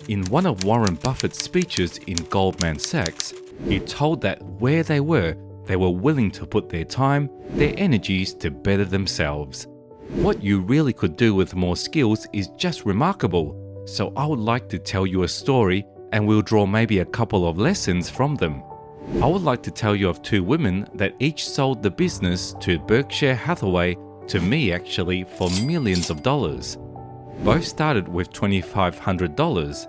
In one of Warren Buffett's speeches in Goldman Sachs, he told that where they were willing to put their time, their energies to better themselves. What you really could do with more skills is just remarkable, so I would like to tell you a story and we'll draw maybe a couple of lessons from them. I would like to tell you of two women that each sold the business to Berkshire Hathaway, to me actually, for millions of dollars. Both started with $2,500.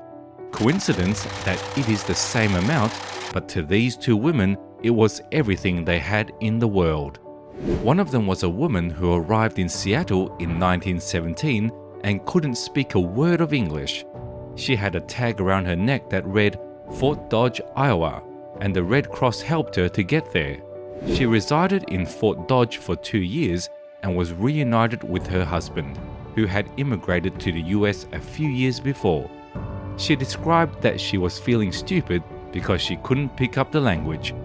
Coincidence that it is the same amount, but to these two women, it was everything they had in the world. One of them was a woman who arrived in Seattle in 1917 and couldn't speak a word of English. She had a tag around her neck that read Fort Dodge, Iowa, and the Red Cross helped her to get there. She resided in Fort Dodge for 2 years and was reunited with her husband, who had immigrated to the US a few years before. She described that she was feeling stupid because she couldn't pick up the language,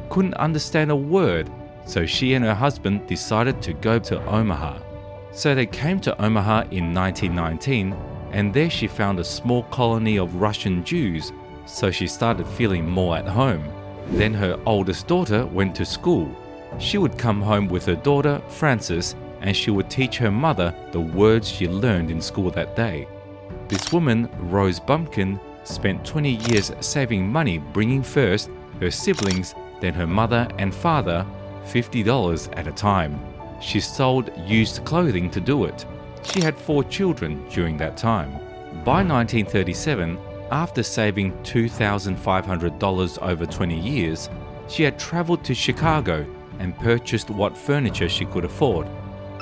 couldn't understand a word, so she and her husband decided to go to Omaha. So they came to Omaha in 1919, and there she found a small colony of Russian Jews, so she started feeling more at home. Then her oldest daughter went to school. She would come home with her daughter, Frances, and she would teach her mother the words she learned in school that day. This woman, Rose Bumpkin, spent 20 years saving money, bringing first her siblings, then her mother and father, $50 at a time. She sold used clothing to do it. She had 4 children during that time. By 1937, after saving $2,500 over 20 years, she had traveled to Chicago and purchased what furniture she could afford.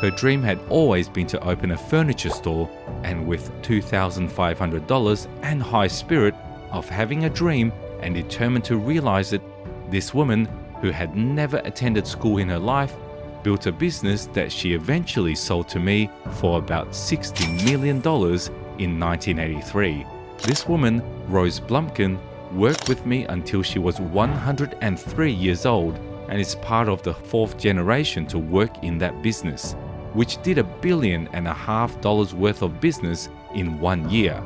Her dream had always been to open a furniture store, and with $2,500 and high spirit of having a dream and determined to realize it, this woman, who had never attended school in her life, built a business that she eventually sold to me for about $60 million in 1983. This woman, Rose Blumpkin, worked with me until she was 103 years old and is part of the 4th generation to work in that business, which did $1.5 billion worth of business in 1 year.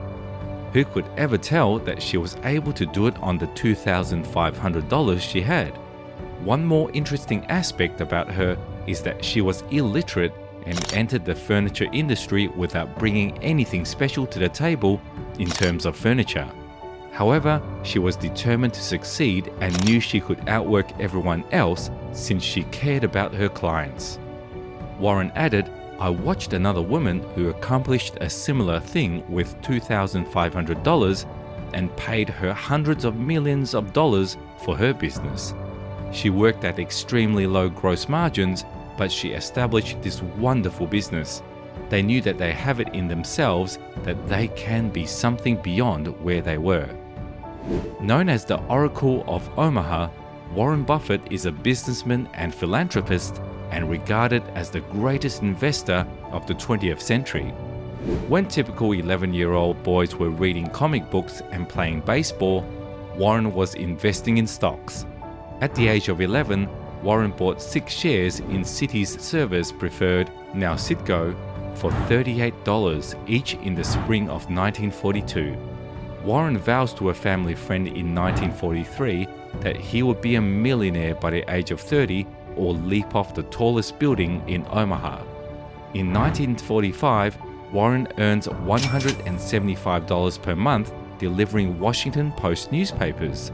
Who could ever tell that she was able to do it on the $2,500 she had? One more interesting aspect about her is that she was illiterate and entered the furniture industry without bringing anything special to the table in terms of furniture. However, she was determined to succeed and knew she could outwork everyone else since she cared about her clients. Warren added, "I watched another woman who accomplished a similar thing with $2,500 and paid her hundreds of millions of dollars for her business. She worked at extremely low gross margins, but she established this wonderful business. They knew that they have it in themselves, that they can be something beyond where they were." Known as the Oracle of Omaha, Warren Buffett is a businessman and philanthropist and regarded as the greatest investor of the 20th century. When typical 11-year-old boys were reading comic books and playing baseball, Warren was investing in stocks. At the age of 11, Warren bought 6 shares in Citi's Service Preferred, now Citgo, for $38 each in the spring of 1942. Warren vows to a family friend in 1943 that he would be a millionaire by the age of 30 or leap off the tallest building in Omaha. In 1945, Warren earns $175 per month delivering Washington Post newspapers.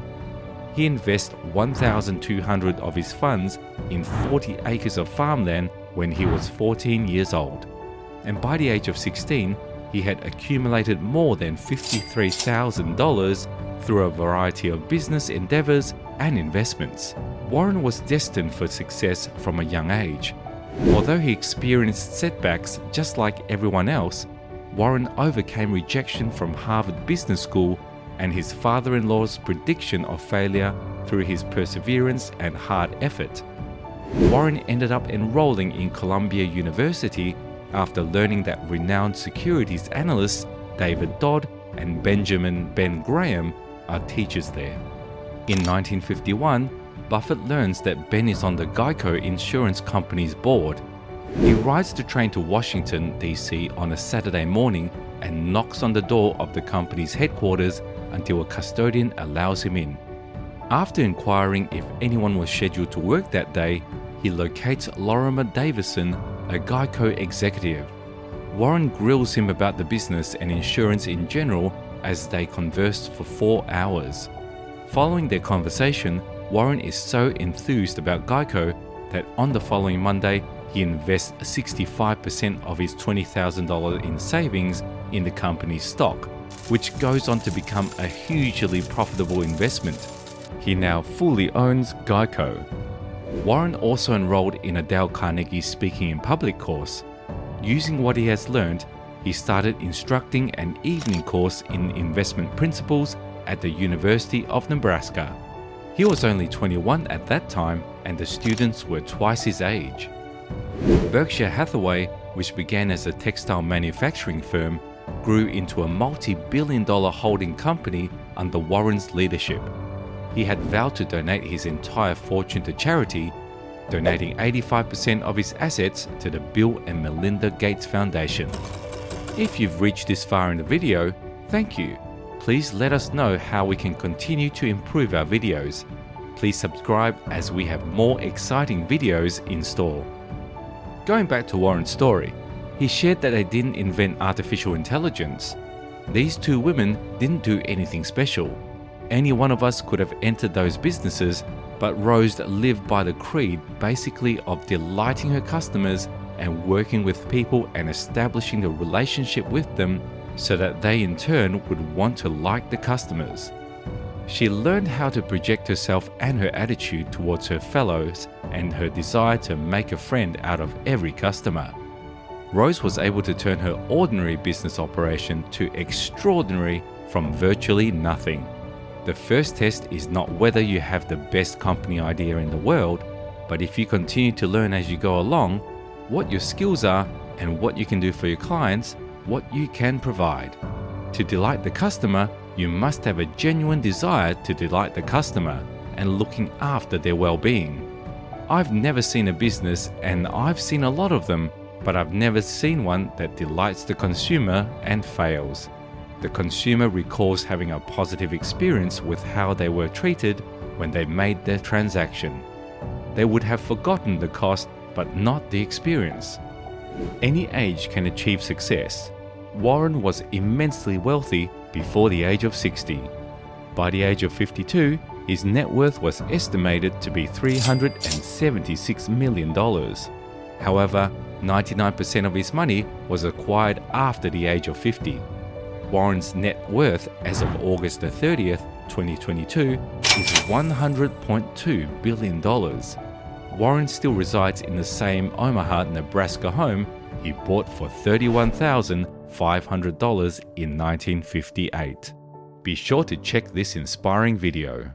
He invests 1,200 of his funds in 40 acres of farmland when he was 14 years old. And by the age of 16, he had accumulated more than $53,000 through a variety of business endeavors and investments. Warren was destined for success from a young age. Although he experienced setbacks just like everyone else, Warren overcame rejection from Harvard Business School and his father-in-law's prediction of failure through his perseverance and hard effort. Warren ended up enrolling in Columbia University after learning that renowned securities analysts David Dodd and Benjamin Ben Graham are teachers there. In 1951, Buffett learns that Ben is on the Geico Insurance Company's board. He rides the train to Washington, D.C. on a Saturday morning and knocks on the door of the company's headquarters until a custodian allows him in. After inquiring if anyone was scheduled to work that day, he locates Lorimer Davison, a Geico executive. Warren grills him about the business and insurance in general as they converse for 4 hours. Following their conversation, Warren is so enthused about Geico that on the following Monday, he invests 65% of his $20,000 in savings in the company's stock, which goes on to become a hugely profitable investment. He now fully owns Geico. Warren also enrolled in a Dale Carnegie Speaking in Public course. Using what he has learned, he started instructing an evening course in investment principles at the University of Nebraska. He was only 21 at that time, and the students were twice his age. Berkshire Hathaway, which began as a textile manufacturing firm, grew into a multi-billion-dollar holding company under Warren's leadership. He had vowed to donate his entire fortune to charity, donating 85% of his assets to the Bill and Melinda Gates Foundation. If you've reached this far in the video, thank you. Please let us know how we can continue to improve our videos. Please subscribe as we have more exciting videos in store. Going back to Warren's story, he shared that they didn't invent artificial intelligence. These two women didn't do anything special. Any one of us could have entered those businesses, but Rose lived by the creed basically of delighting her customers and working with people and establishing a relationship with them so that they in turn would want to like the customers. She learned how to project herself and her attitude towards her fellows and her desire to make a friend out of every customer. Rose was able to turn her ordinary business operation to extraordinary from virtually nothing. The first test is not whether you have the best company idea in the world, but if you continue to learn as you go along, what your skills are and what you can do for your clients, what you can provide. To delight the customer, you must have a genuine desire to delight the customer and looking after their well-being. I've never seen a business, and I've seen a lot of them, but I've never seen one that delights the consumer and fails. The consumer recalls having a positive experience with how they were treated when they made their transaction. They would have forgotten the cost, but not the experience. Any age can achieve success. Warren was immensely wealthy before the age of 60. By the age of 52, his net worth was estimated to be $376 million. However, 99% of his money was acquired after the age of 50. Warren's net worth as of August 30th, 2022 is $100.2 billion. Warren still resides in the same Omaha, Nebraska home he bought for $31,500 in 1958. Be sure to check this inspiring video.